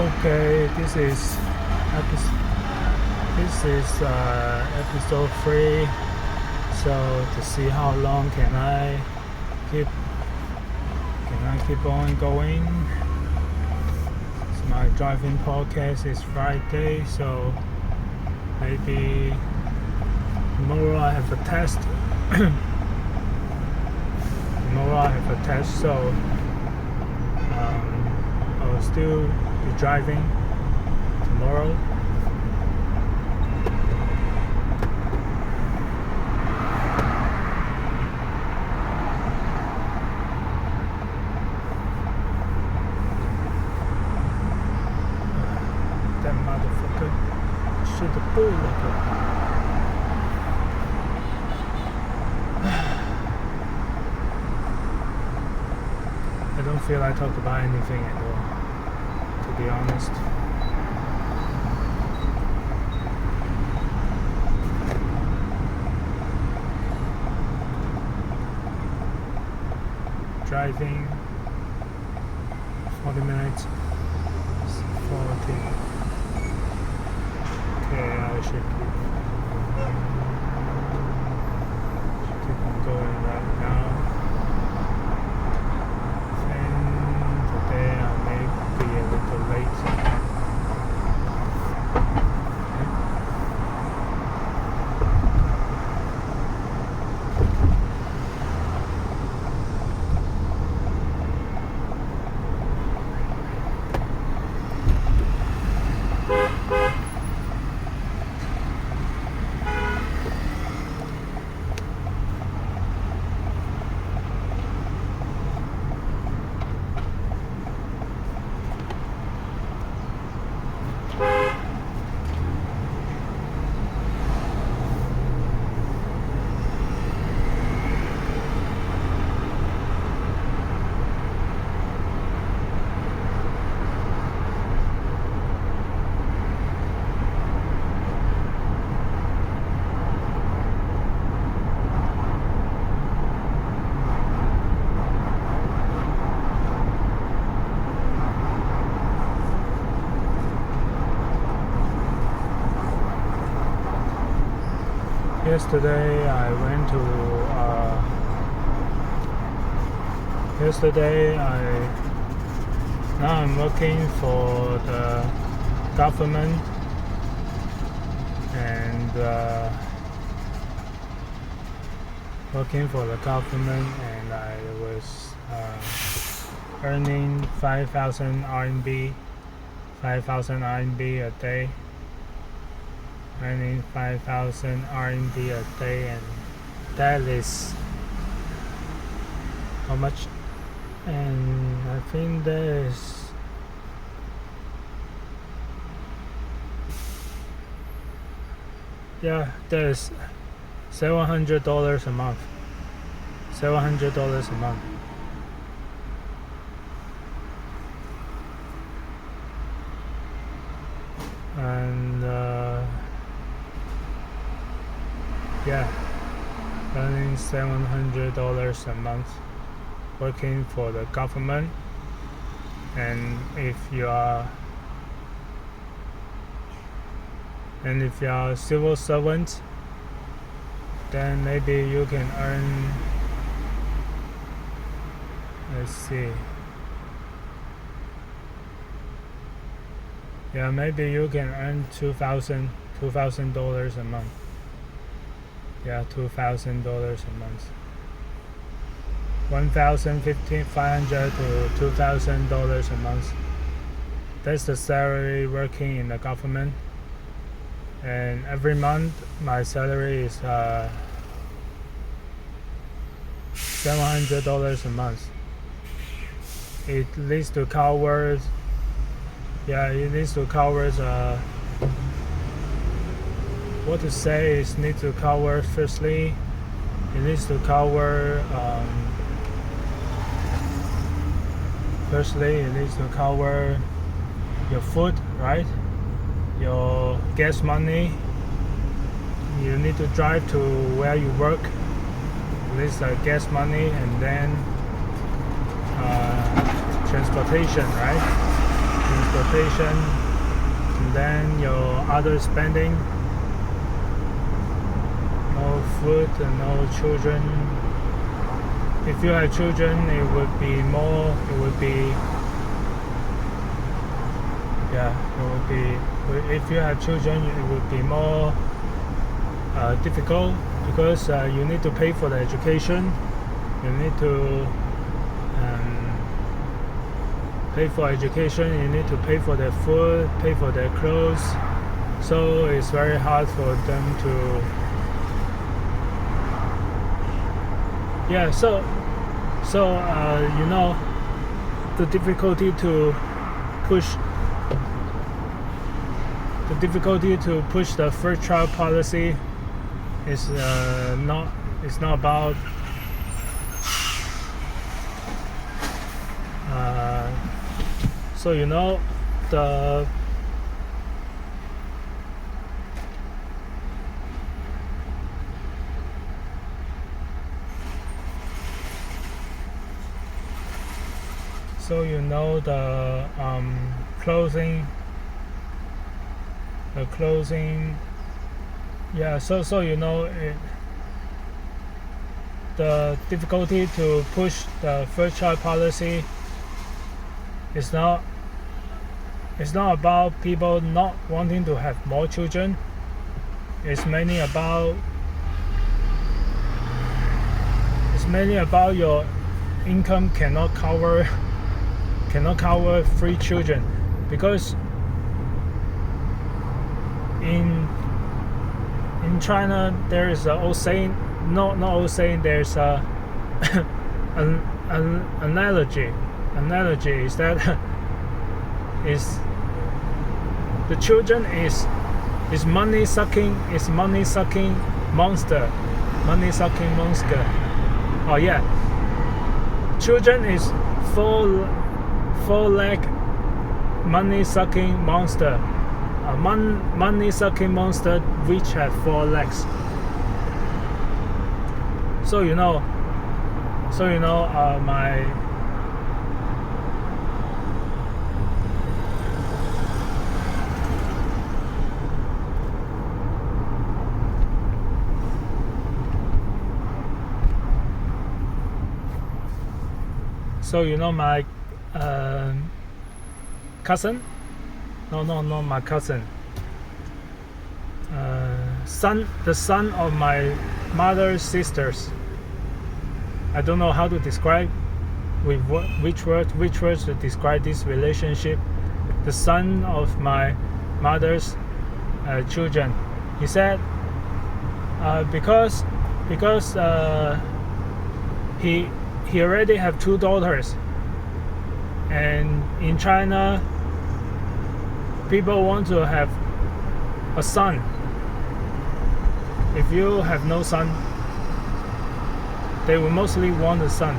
Okay, this is episode 3. So to see how long can I keep on going. My driving podcast is Friday, so maybe tomorrow I have a test. So I'll still be driving tomorrow. That motherfucker should have pulled like a... I don't feel like talking about anything at all, to be honest. Driving 40 minutes. 40. Okay, I should keep on going right now. Today I may be a little late. Now I'm working for the government, and I was earning 5,000 RMB a day. Earning 5,000 RMB a day, and that is how much? And I think there's $700 a month. $700 a month. And earning $700 a month working for the government. And if you are a civil servant, then maybe you can earn, let's see, maybe you can earn $2,000 a month. $2,000 a month. $1,500 to $2,000 a month. That's the salary working in the government. And every month my salary is $700 a month. It needs to cover what to say is need to cover. Firstly, it needs to cover your food, right? Your gas money. You need to drive to where you work. At least gas money, and then transportation, right? transportation, and then your other spending, no food and no children. If you have children, it would be more, it would be, if you have children, it would be more difficult, because you need to pay for the education, you need to pay for education, you need to pay for their food, pay for their clothes, so it's very hard for them to the difficulty to push the first child policy is not about the difficulty to push the first child policy is not about people not wanting to have more children. It's mainly about your income cannot cover 3 children, because in China there is an old saying, not old saying, there's an analogy is that is the children is money sucking monster. Oh yeah, children is four leg money sucking monster, a money sucking monster which have 4 legs. My cousin, not my cousin, the son of my mother's sisters. I don't know how to describe with which words to describe this relationship. The son of my mother's children. He said because he already have 2 daughters, and in China people want to have a son. If you have no son, they will mostly want a son.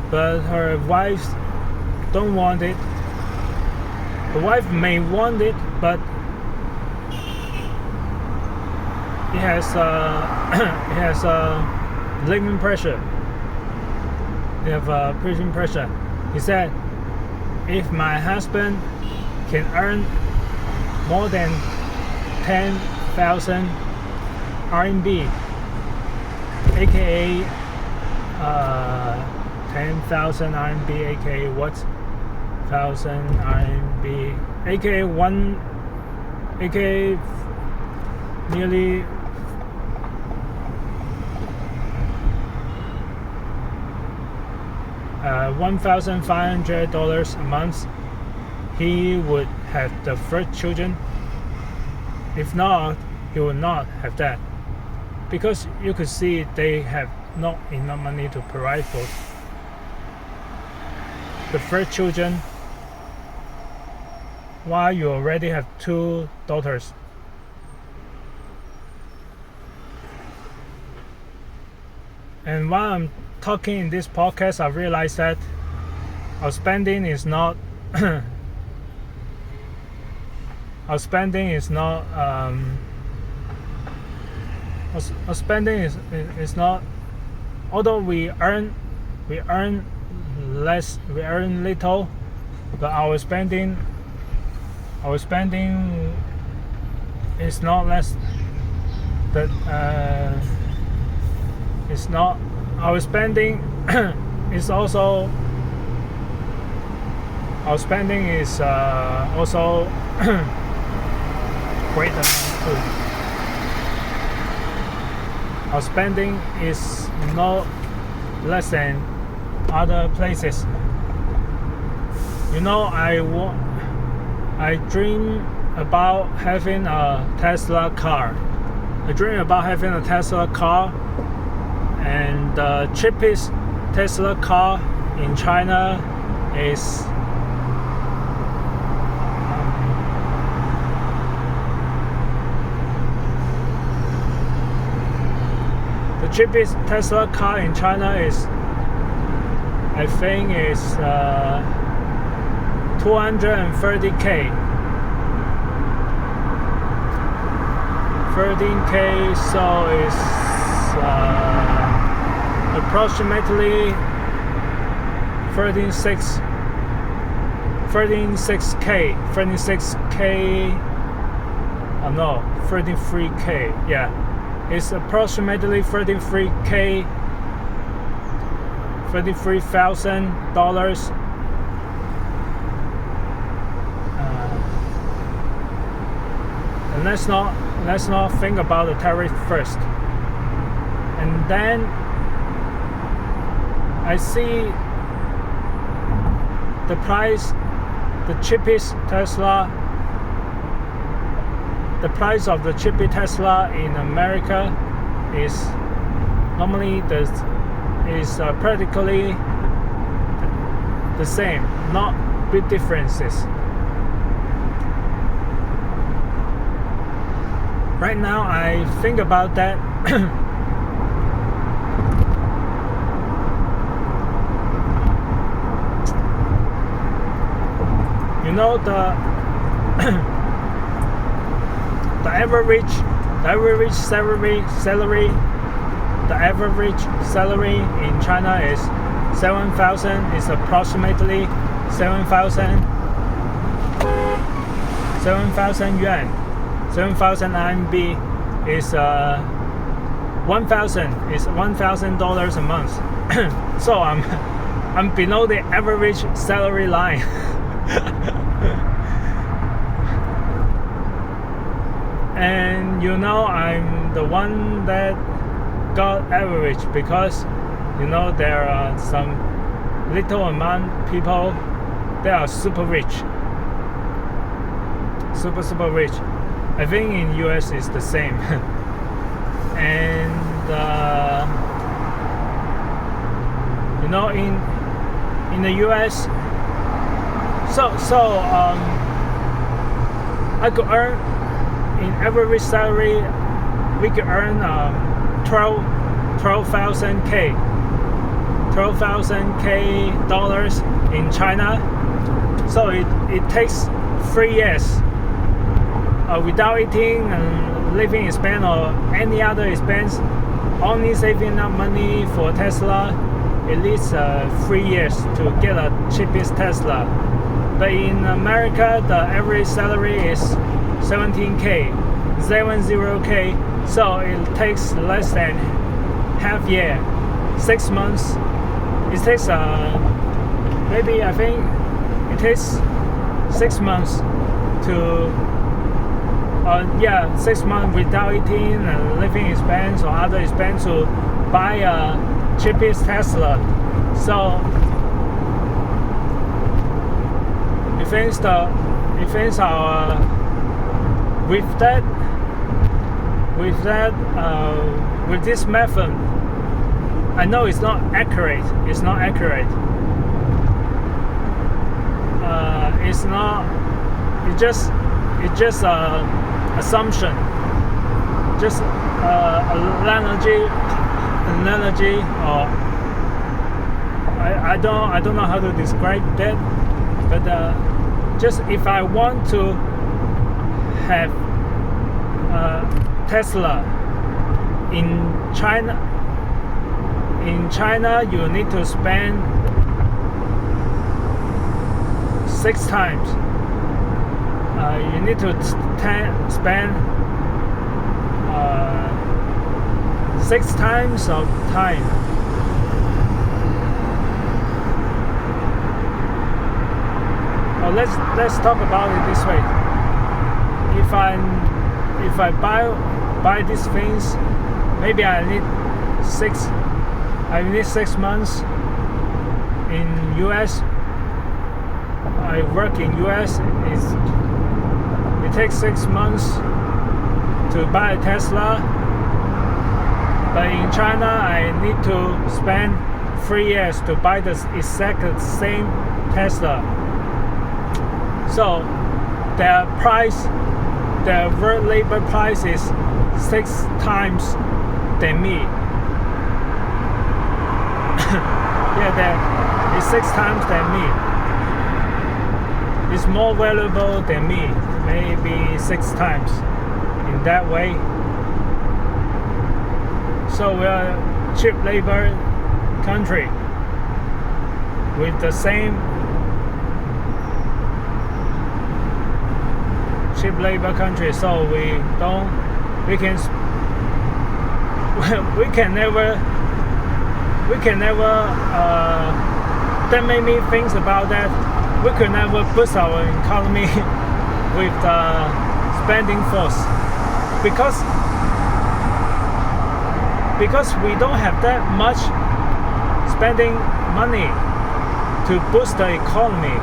But her wife don't want it. The wife may want it, but it has living pressure. They have prison pressure. He said, if my husband can earn more than 10,000 RMB, aka 10,000 RMB, aka what? 1,000 RMB, aka nearly $1,500 a month, he would have the first children. If not, he will not have that, because you could see they have not enough money to provide for the first children, while you already have 2 daughters. And while I'm talking in this podcast, I realized that our spending is not our spending is not although we earn less, we earn little, but our spending is not less. That it's not our spending is also our spending is also great amount too. Our spending is not less than other places. You know, I dream about having a Tesla car. I dream about having a Tesla car, and the cheapest Tesla car in China is the cheapest Tesla car in China is, I think, is 230k. 13k, so it's approximately 33k. Yeah, it's approximately $33,000. And let's not think about the tariff first. And then I see the price, the cheapest Tesla, the price of the cheapest Tesla in America is normally practically the same, not big differences. Right now, I think about that. You know, the average salary in China is 7,000. Is approximately 7,000 yuan. 7,000 RMB is $1,000 a month. So I'm below the average salary line. And you know, I'm the one that got average because, you know, there are some little amount people that are super rich, super rich. I think in US it's the same. And you know, in the US, I could earn, in average salary, we could earn 12,000k dollars in China. So it takes 3 years without eating and living expense or any other expense, only saving up money for Tesla, at least 3 years to get a cheapest Tesla. But in America, the average salary is 70k, so it takes less than half year, 6 months. It takes maybe, I think it takes 6 months to 6 months without eating and living expense or other expense to buy a cheapest Tesla. So it thinks our with this method, I know it's not accurate. It's just assumption, just analogy, or I don't know how to describe that, but just if I want to have Tesla in China, you need to spend 6 times. You need to spend 6 times of time. Oh, let's talk about it this way. If I buy these things, maybe I need 6 months in US. I work in US. It takes 6 months to buy a Tesla, but in China I need to spend 3 years to buy the exact same Tesla. So the world labor price is 6 times than me. Yeah, it's 6 times than me. It's more valuable than me, maybe 6 times in that way. So we are a cheap labor country with the same cheap labor country, so we can never that made me think about that. We could never boost our economy with the spending force because we don't have that much spending money to boost the economy.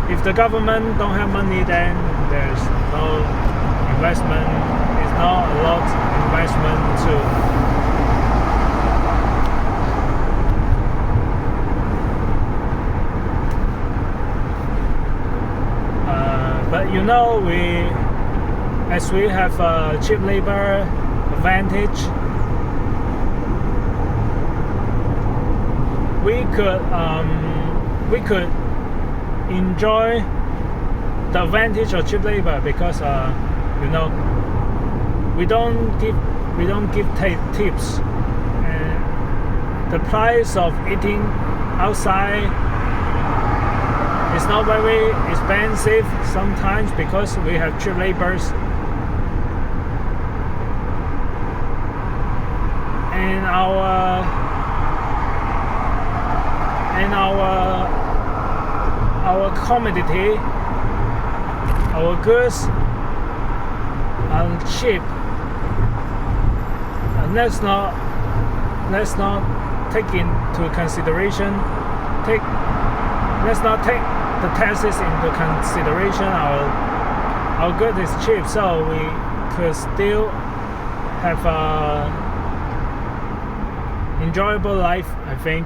If the government don't have money, then there's no investment. It's not a lot of investment too. But as we have a cheap labor advantage, we could enjoy the advantage of cheap labor because we don't give tips, and the price of eating outside is not very expensive sometimes because we have cheap labors, and our commodity, our goods are cheap. And let's not take into consideration. Let's not take the taxes into consideration. Our good is cheap, so we could still have a enjoyable life, I think.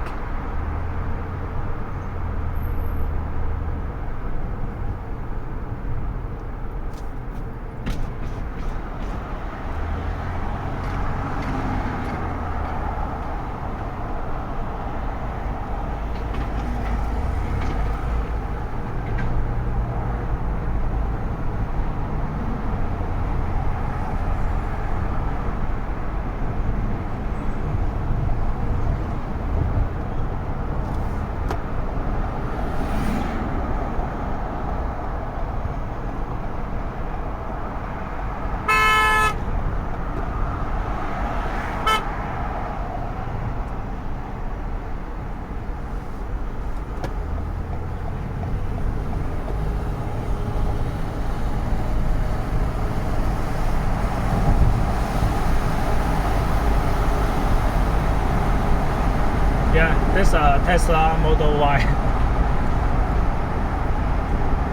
Yeah, this Tesla Model Y.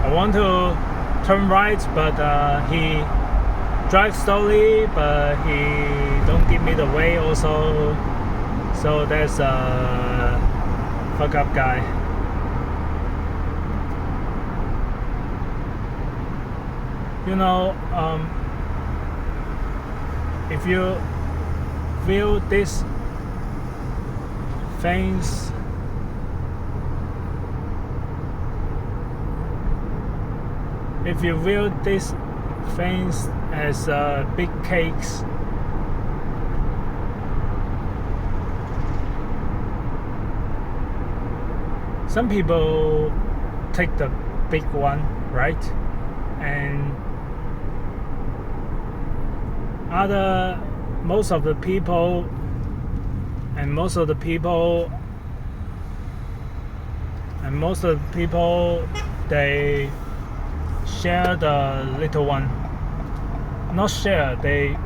I want to turn right, but he drives slowly, but he don't give me the way also. So that's a fuck up guy. If you feel this things, if you view these things as big cakes, some people take the big one, right? And most of the people they share the little one. Not share, they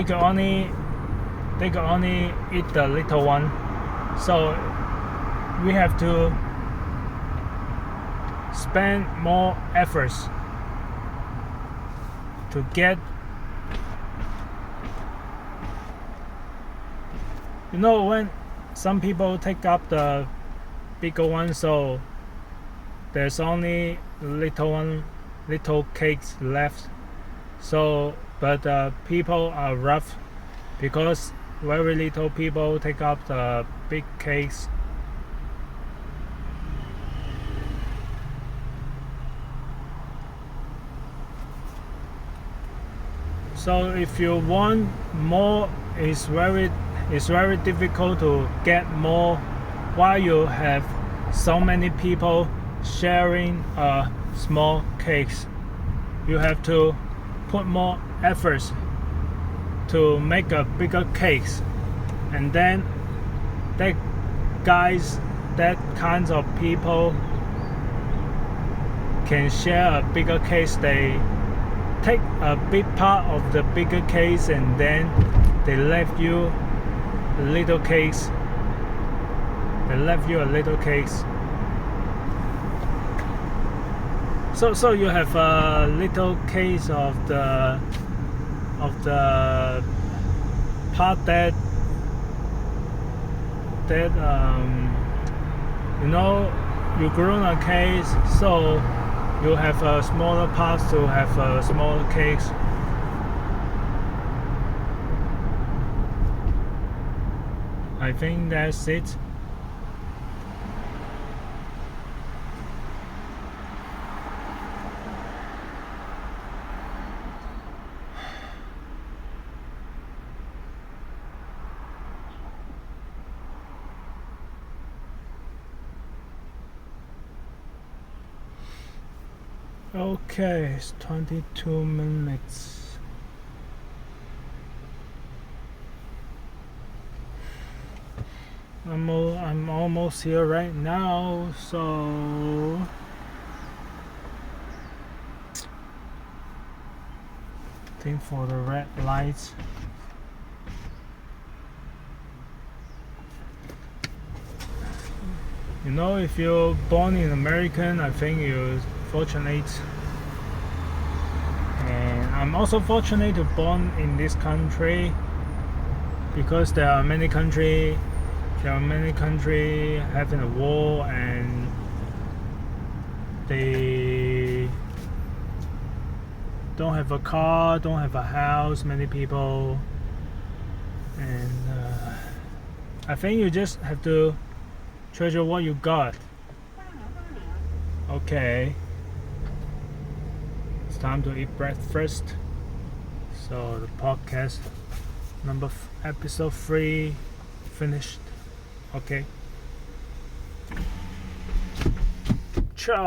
can only eat the little one. So we have to spend more efforts to get, when some people take up the bigger one, so there's only little cakes left. So but people are rough because very little people take up the big cakes. So if you want more, it's very difficult to get more while you have so many people sharing small cakes. You have to put more efforts to make a bigger cakes, and then that kinds of people can share a bigger case. They take a big part of the bigger case, and then they left you a little case. So you have a little case of the part that you grown a case, so you have a smaller parts to have a smaller case. I think that's it. Okay, it's 22 minutes. I'm almost here right now, so I think for the red lights. If you're born in American, I think you're fortunate, and I'm also fortunate to born in this country, because there are many countries having a war, and they don't have a car, don't have a house, many people, and I think you just have to treasure what you got. Okay, it's time to eat breakfast. So the podcast episode 3 finished. Okay, ciao.